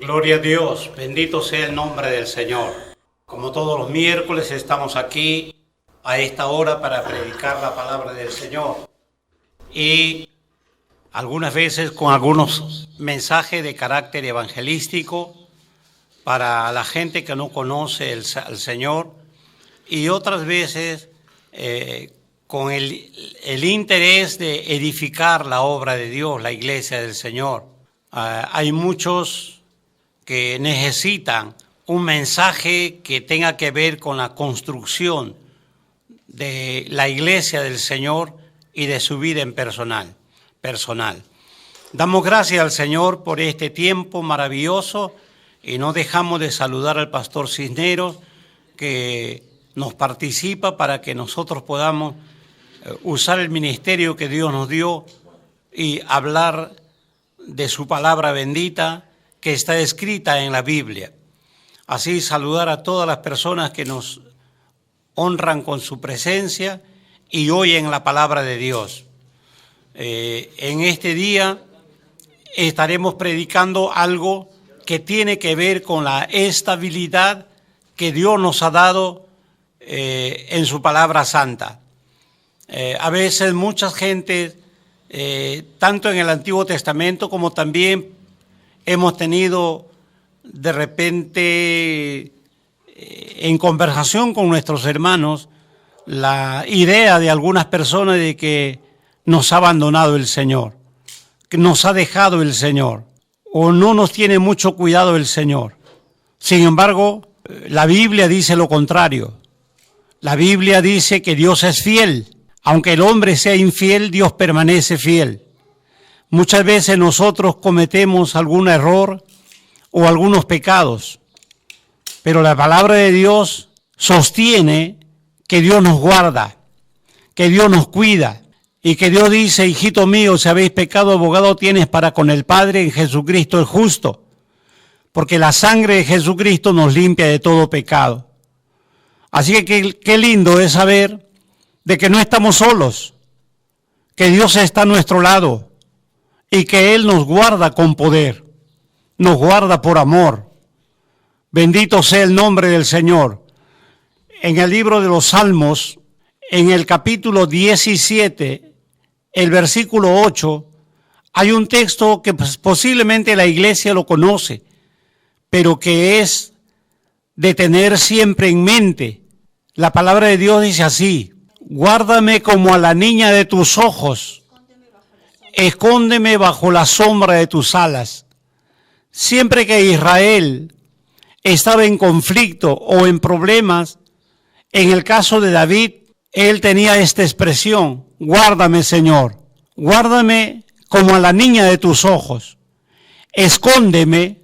Gloria a Dios, bendito sea el nombre del Señor. Como todos los miércoles estamos aquí a esta hora para predicar la palabra del Señor. Y algunas veces con algunos mensajes de carácter evangelístico para la gente que no conoce al Señor, y otras veces con el interés de edificar la obra de Dios, la iglesia del Señor. Hay muchos que necesitan un mensaje que tenga que ver con la construcción de la iglesia del Señor y de su vida en personal. Damos gracias al Señor por este tiempo maravilloso y no dejamos de saludar al pastor Cisneros, que nos participa para que nosotros podamos usar el ministerio que Dios nos dio y hablar de su palabra bendita que está escrita en la Biblia. Así saludar a todas las personas que nos honran con su presencia y oyen la palabra de Dios. En este día estaremos predicando algo que tiene que ver con la estabilidad que Dios nos ha dado en su palabra santa. A veces mucha gente, tanto en el Antiguo Testamento como también hemos tenido de repente en conversación con nuestros hermanos la idea de algunas personas de que nos ha abandonado el Señor, que nos ha dejado el Señor o no nos tiene mucho cuidado el Señor. Sin embargo, la Biblia dice lo contrario. La Biblia dice que Dios es fiel. Aunque el hombre sea infiel, Dios permanece fiel. Muchas veces nosotros cometemos algún error o algunos pecados, pero la palabra de Dios sostiene que Dios nos guarda, que Dios nos cuida y que Dios dice: hijito mío, si habéis pecado, abogado tienes para con el Padre en Jesucristo el justo, porque la sangre de Jesucristo nos limpia de todo pecado. Así que qué lindo es saber de que no estamos solos, que Dios está a nuestro lado y que Él nos guarda con poder, nos guarda por amor. Bendito sea el nombre del Señor. En el libro de los Salmos, en el capítulo 17, el versículo 8, hay un texto que posiblemente la iglesia lo conoce, pero que es de tener siempre en mente. La palabra de Dios dice así: guárdame como a la niña de tus ojos, escóndeme bajo la sombra de tus alas. Siempre que Israel estaba en conflicto o en problemas, en el caso de David, él tenía esta expresión: guárdame, Señor, guárdame como a la niña de tus ojos, escóndeme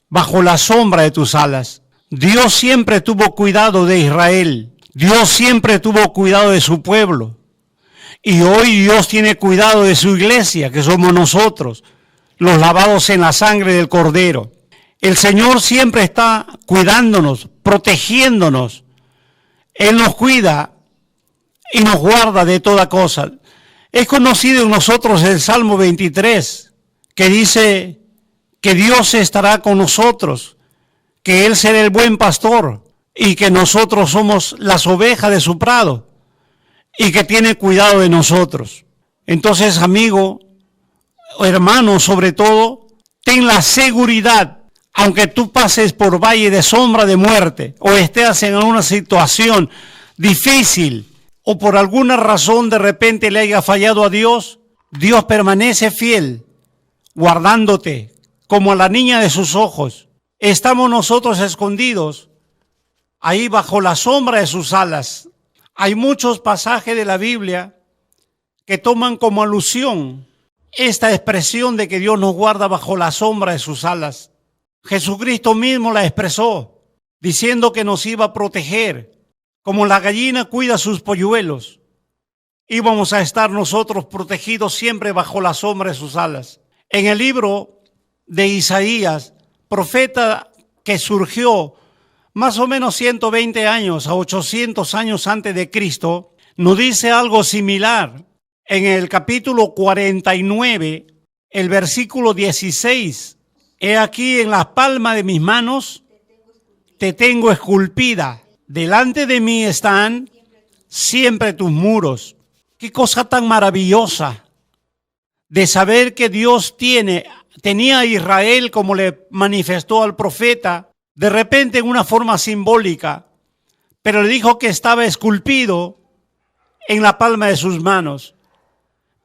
bajo la sombra de tus alas. Dios siempre tuvo cuidado de Israel. Dios siempre tuvo cuidado de su pueblo. Y hoy Dios tiene cuidado de su iglesia, que somos nosotros, los lavados en la sangre del Cordero. El Señor siempre está cuidándonos, protegiéndonos. Él nos cuida y nos guarda de toda cosa. Es conocido en nosotros el Salmo 23, que dice que Dios estará con nosotros, que Él será el buen pastor y que nosotros somos las ovejas de su prado y que tiene cuidado de nosotros. Entonces, amigo, hermano, sobre todo, ten la seguridad, aunque tú pases por valle de sombra de muerte o estés en una situación difícil o por alguna razón de repente le haya fallado a Dios, Dios permanece fiel, guardándote como a la niña de sus ojos. Estamos nosotros escondidos ahí bajo la sombra de sus alas. Hay muchos pasajes de la Biblia que toman como alusión esta expresión de que Dios nos guarda bajo la sombra de sus alas. Jesucristo mismo la expresó, diciendo que nos iba a proteger. Como la gallina cuida sus polluelos, íbamos a estar nosotros protegidos siempre bajo la sombra de sus alas. En el libro de Isaías, profeta que surgió más o menos 120 años a 800 años antes de Cristo, nos dice algo similar. En el capítulo 49, el versículo 16, He aquí en la palma de mis manos te tengo esculpida. Delante de mí están siempre tus muros. Qué cosa tan maravillosa de saber que Dios tenía a Israel, como le manifestó al profeta, de repente en una forma simbólica, pero le dijo que estaba esculpido en la palma de sus manos.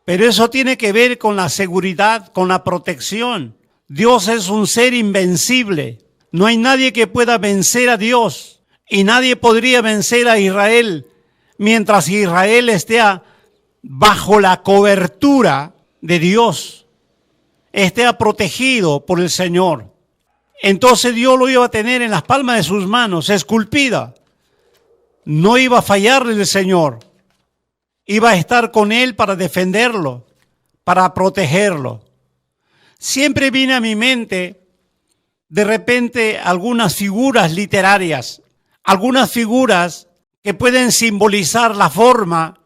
Pero eso tiene que ver con la seguridad, con la protección. Dios es un ser invencible. No hay nadie que pueda vencer a Dios, y nadie podría vencer a Israel mientras Israel esté bajo la cobertura de Dios, esté protegido por el Señor. Entonces Dios lo iba a tener en las palmas de sus manos, esculpida. No iba a fallarle el Señor. Iba a estar con él para defenderlo, para protegerlo. Siempre viene a mi mente, de repente, algunas figuras literarias, algunas figuras que pueden simbolizar la forma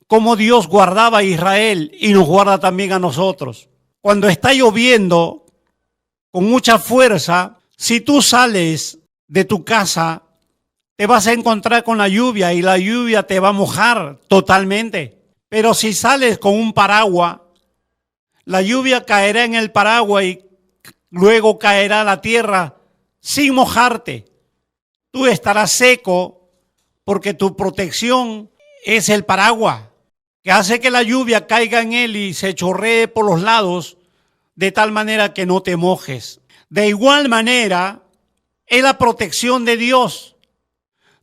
como Dios guardaba a Israel y nos guarda también a nosotros. Cuando está lloviendo con mucha fuerza, si tú sales de tu casa, te vas a encontrar con la lluvia y la lluvia te va a mojar totalmente. Pero si sales con un paraguas, la lluvia caerá en el paraguas y luego caerá a la tierra sin mojarte. Tú estarás seco porque tu protección es el paraguas, que hace que la lluvia caiga en él y se chorree por los lados de tal manera que no te mojes. De igual manera, es la protección de Dios.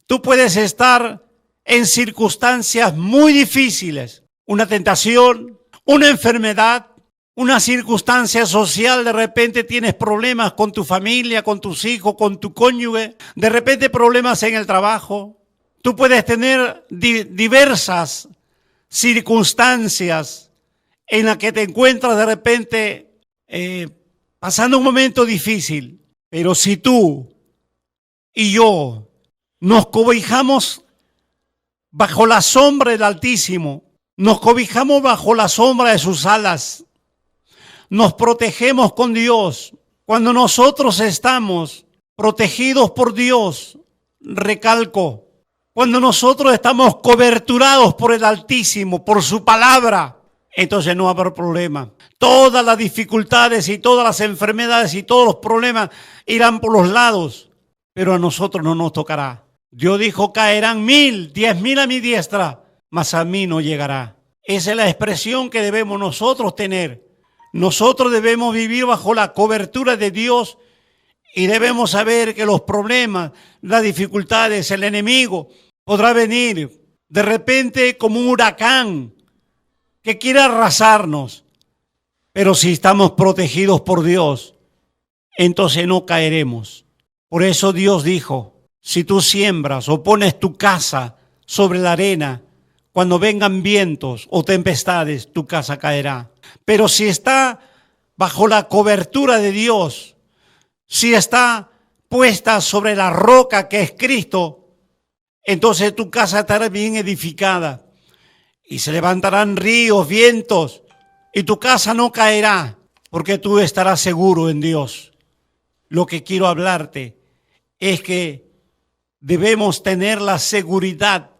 Tú puedes estar en circunstancias muy difíciles, una tentación, una enfermedad, una circunstancia social, de repente tienes problemas con tu familia, con tus hijos, con tu cónyuge, de repente problemas en el trabajo. Tú puedes tener diversas circunstancias en las que te encuentras de repente pasando un momento difícil. Pero si tú y yo nos cobijamos bajo la sombra del Altísimo, nos cobijamos bajo la sombra de sus alas, nos protegemos con Dios. Cuando nosotros estamos protegidos por Dios, recalco, cuando nosotros estamos coberturados por el Altísimo, por su palabra, entonces no habrá problema. Todas las dificultades y todas las enfermedades y todos los problemas irán por los lados, pero a nosotros no nos tocará. Dios dijo, caerán 1000, 10,000 a mi diestra, mas a mí no llegará. Esa es la expresión que debemos nosotros tener. Nosotros debemos vivir bajo la cobertura de Dios y debemos saber que los problemas, las dificultades, el enemigo podrá venir de repente como un huracán que quiere arrasarnos. Pero si estamos protegidos por Dios, entonces no caeremos. Por eso Dios dijo, si tú siembras o pones tu casa sobre la arena, cuando vengan vientos o tempestades, tu casa caerá. Pero si está bajo la cobertura de Dios, si está puesta sobre la roca que es Cristo, entonces tu casa estará bien edificada y se levantarán ríos, vientos y tu casa no caerá porque tú estarás seguro en Dios. Lo que quiero hablarte es que debemos tener la seguridad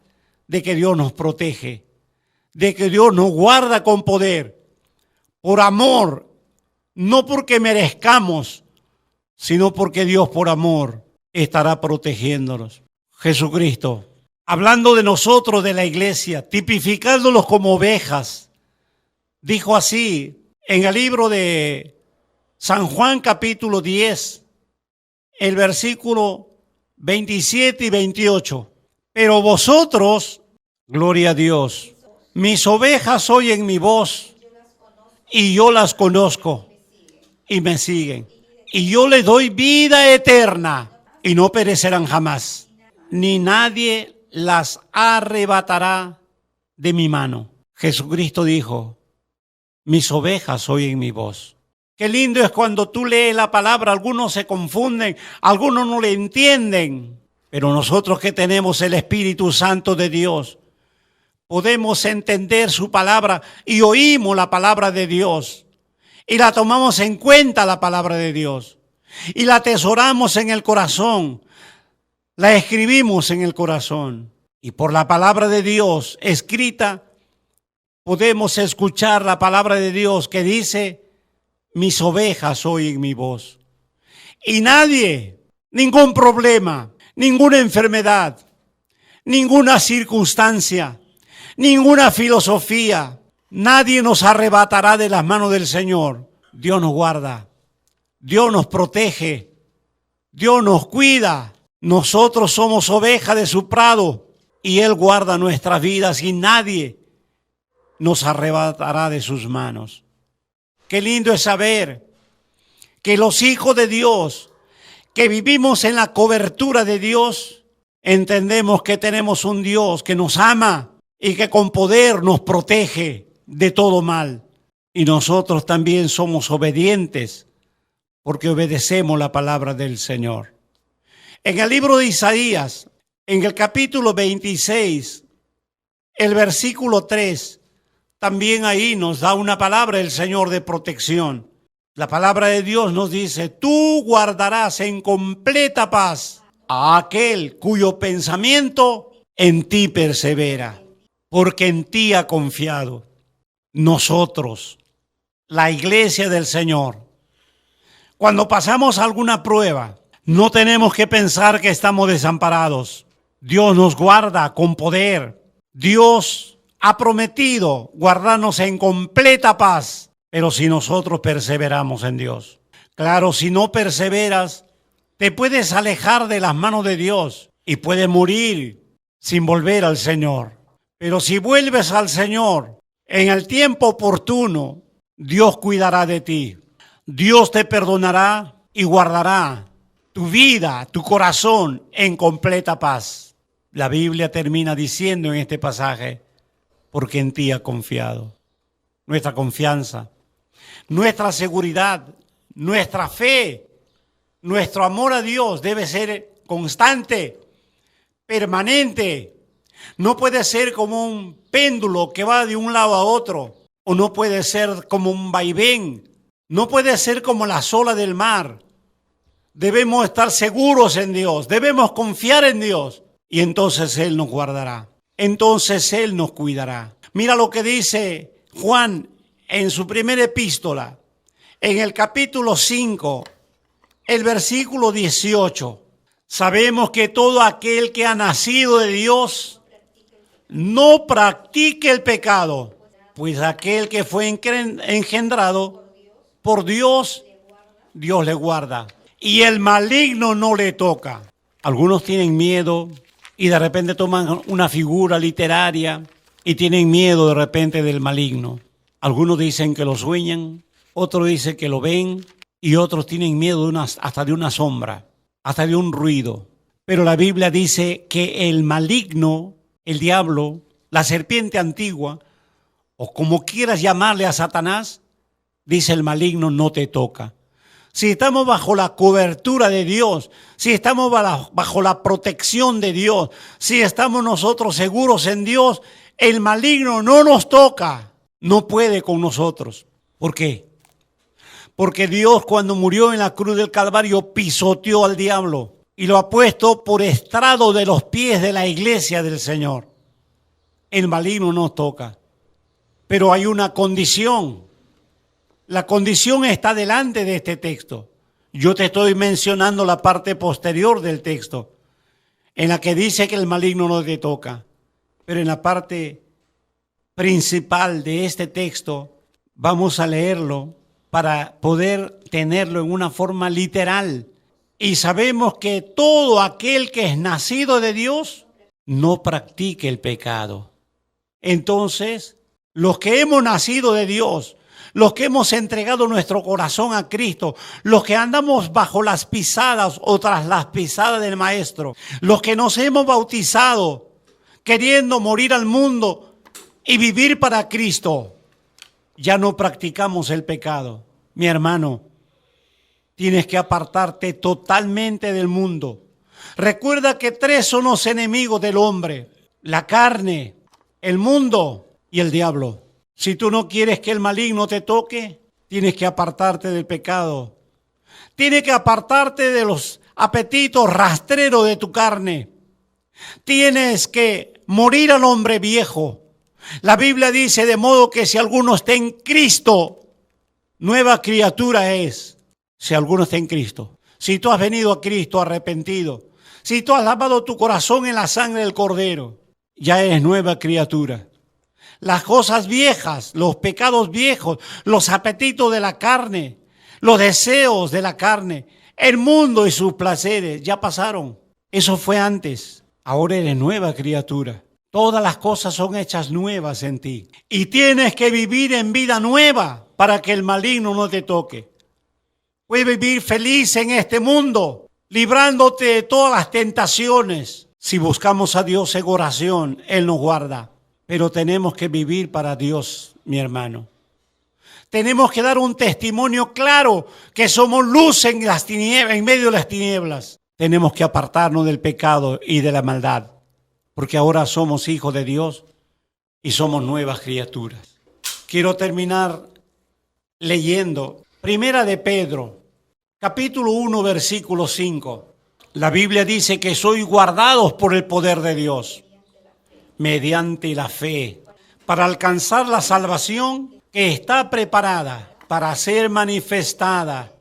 de que Dios nos protege, de que Dios nos guarda con poder, por amor, no porque merezcamos, sino porque Dios por amor estará protegiéndonos. Jesucristo, hablando de nosotros, de la iglesia, tipificándolos como ovejas, dijo así en el libro de San Juan capítulo 10, el versículo 27 y 28. Pero vosotros, gloria a Dios, mis ovejas oyen mi voz y yo las conozco y me siguen. Y yo les doy vida eterna y no perecerán jamás, ni nadie las arrebatará de mi mano. Jesucristo dijo, mis ovejas oyen mi voz. Qué lindo es cuando tú lees la palabra, algunos se confunden, algunos no le entienden, pero nosotros que tenemos el Espíritu Santo de Dios, podemos entender su palabra y oímos la palabra de Dios. y la tomamos en cuenta la palabra de Dios y la atesoramos en el corazón, la escribimos en el corazón y por la palabra de Dios escrita podemos escuchar la palabra de Dios que dice: mis ovejas oyen mi voz. Y nadie, ningún problema, ninguna enfermedad, ninguna circunstancia, ninguna filosofía, nadie nos arrebatará de las manos del Señor. Dios nos guarda, Dios nos protege, Dios nos cuida. Nosotros somos ovejas de su prado y Él guarda nuestras vidas y nadie nos arrebatará de sus manos. Qué lindo es saber que los hijos de Dios, que vivimos en la cobertura de Dios, entendemos que tenemos un Dios que nos ama y que con poder nos protege de todo mal. Y nosotros también somos obedientes porque obedecemos la palabra del Señor. En el libro de Isaías, en el capítulo 26, el versículo 3, también ahí nos da una palabra el Señor de protección. La palabra de Dios nos dice: tú guardarás en completa paz a aquel cuyo pensamiento en ti persevera, porque en ti ha confiado. Nosotros, la iglesia del Señor, cuando pasamos alguna prueba, no tenemos que pensar que estamos desamparados. Dios nos guarda con poder. Dios ha prometido guardarnos en completa paz, pero si nosotros perseveramos en Dios. Claro, si no perseveras, te puedes alejar de las manos de Dios y puedes morir sin volver al Señor. Pero si vuelves al Señor en el tiempo oportuno, Dios cuidará de ti. Dios te perdonará y guardará tu vida, tu corazón en completa paz. La Biblia termina diciendo en este pasaje: porque en ti ha confiado. Nuestra confianza, nuestra seguridad, nuestra fe, nuestro amor a Dios debe ser constante, permanente. No puede ser como un péndulo que va de un lado a otro, o no puede ser como un vaivén, no puede ser como las olas del mar. Debemos estar seguros en Dios, debemos confiar en Dios y entonces Él nos guardará. Entonces Él nos cuidará. Mira lo que dice Juan en su primera epístola, en el capítulo 5, el versículo 18. Sabemos que todo aquel que ha nacido de Dios no practique el pecado, pues aquel que fue engendrado por Dios, Dios le guarda. Y el maligno no le toca. Algunos tienen miedo y de repente toman una figura literaria y tienen miedo de repente del maligno. Algunos dicen que lo sueñan, otros dicen que lo ven y otros tienen miedo hasta de una sombra, hasta de un ruido. Pero la Biblia dice que el maligno, el diablo, la serpiente antigua, o como quieras llamarle a Satanás, dice el maligno no te toca. Si estamos bajo la cobertura de Dios, si estamos bajo la protección de Dios, si estamos nosotros seguros en Dios, el maligno no nos toca, no puede con nosotros. ¿Por qué? Porque Dios, cuando murió en la cruz del Calvario, pisoteó al diablo y lo ha puesto por estrado de los pies de la iglesia del Señor. El maligno nos toca, pero hay una condición. La condición está delante de este texto. Yo te estoy mencionando la parte posterior del texto, en la que dice que el maligno no te toca. Pero en la parte principal de este texto, vamos a leerlo para poder tenerlo en una forma literal. Y sabemos que todo aquel que es nacido de Dios no practique el pecado. Entonces, los que hemos nacido de Dios, los que hemos entregado nuestro corazón a Cristo, los que andamos bajo las pisadas o tras las pisadas del Maestro, los que nos hemos bautizado queriendo morir al mundo y vivir para Cristo, ya no practicamos el pecado. Mi hermano, tienes que apartarte totalmente del mundo. Recuerda que 3 son los enemigos del hombre: la carne, el mundo y el diablo. Si tú no quieres que el maligno te toque, Tienes que apartarte del pecado. Tienes que apartarte de los apetitos rastreros de tu carne. Tienes que morir al hombre viejo. La Biblia dice, de modo que si alguno está en Cristo, nueva criatura es. Si alguno está en Cristo. Si tú has venido a Cristo arrepentido, si tú has lavado tu corazón en la sangre del Cordero, ya eres nueva criatura. Las cosas viejas, los pecados viejos, los apetitos de la carne, los deseos de la carne, el mundo y sus placeres ya pasaron. Eso fue antes. Ahora eres nueva criatura. Todas las cosas son hechas nuevas en ti. Y tienes que vivir en vida nueva para que el maligno no te toque. Puedes vivir feliz en este mundo, librándote de todas las tentaciones. Si buscamos a Dios en oración, Él nos guarda. Pero tenemos que vivir para Dios, mi hermano. Tenemos que dar un testimonio claro que somos luz en las tinieblas, en medio de las tinieblas. Tenemos que apartarnos del pecado y de la maldad, porque ahora somos hijos de Dios y somos nuevas criaturas. Quiero terminar leyendo Primera de Pedro, capítulo 1, versículo 5. La Biblia dice que sois guardados por el poder de Dios, mediante la fe, para alcanzar la salvación que está preparada para ser manifestada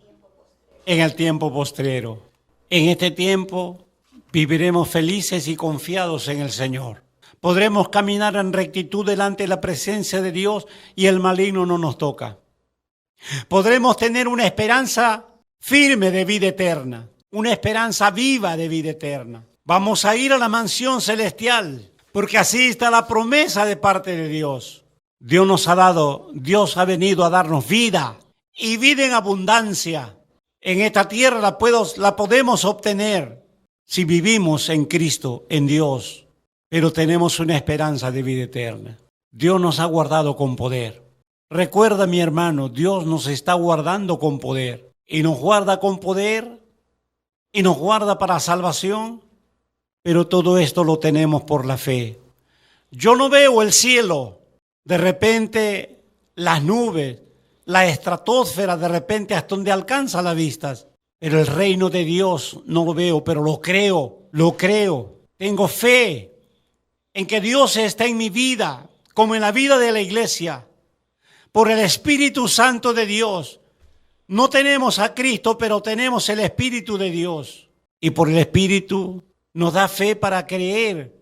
en el tiempo postrero. En este tiempo viviremos felices y confiados en el Señor. Podremos caminar en rectitud delante de la presencia de Dios y el maligno no nos toca. Podremos tener una esperanza firme de vida eterna, una esperanza viva de vida eterna. Vamos a ir a la mansión celestial, porque así está la promesa de parte de Dios. Dios ha venido a darnos vida y vida en abundancia. En esta tierra la podemos obtener si vivimos en Cristo, en Dios, pero tenemos una esperanza de vida eterna. Dios nos ha guardado con poder. Recuerda, mi hermano, Dios nos está guardando con poder y nos guarda con poder y nos guarda para salvación, pero todo esto lo tenemos por la fe. Yo no veo el cielo, de repente las nubes, la estratosfera, de repente hasta donde alcanza la vista. Pero el reino de Dios no lo veo, pero lo creo. Tengo fe en que Dios está en mi vida, como en la vida de la iglesia. Por el Espíritu Santo de Dios. No tenemos a Cristo, pero tenemos el Espíritu de Dios. Y por el Espíritu nos da fe para creer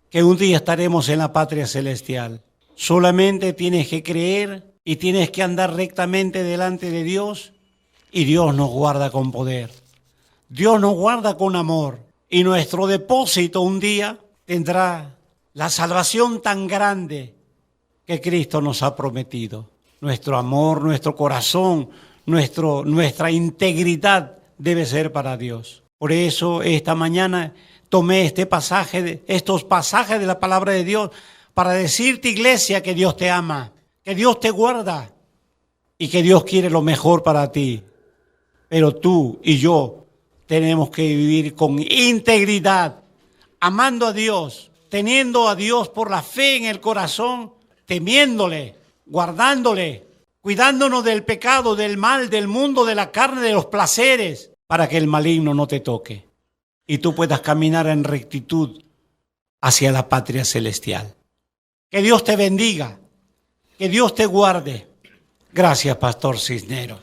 que un día estaremos en la patria celestial. Solamente tienes que creer y tienes que andar rectamente delante de Dios y Dios nos guarda con poder. Dios nos guarda con amor y nuestro depósito un día tendrá la salvación tan grande que Cristo nos ha prometido. Nuestro amor, nuestro corazón, nuestra integridad debe ser para Dios. Por eso esta mañana tomé estos pasajes de la palabra de Dios para decirte, iglesia, que Dios te ama, que Dios te guarda y que Dios quiere lo mejor para ti. Pero tú y yo tenemos que vivir con integridad, amando a Dios, teniendo a Dios por la fe en el corazón, temiéndole, guardándole, cuidándonos del pecado, del mal, del mundo, de la carne, de los placeres, para que el maligno no te toque y tú puedas caminar en rectitud hacia la patria celestial. Que Dios te bendiga, que Dios te guarde. Gracias, Pastor Cisneros.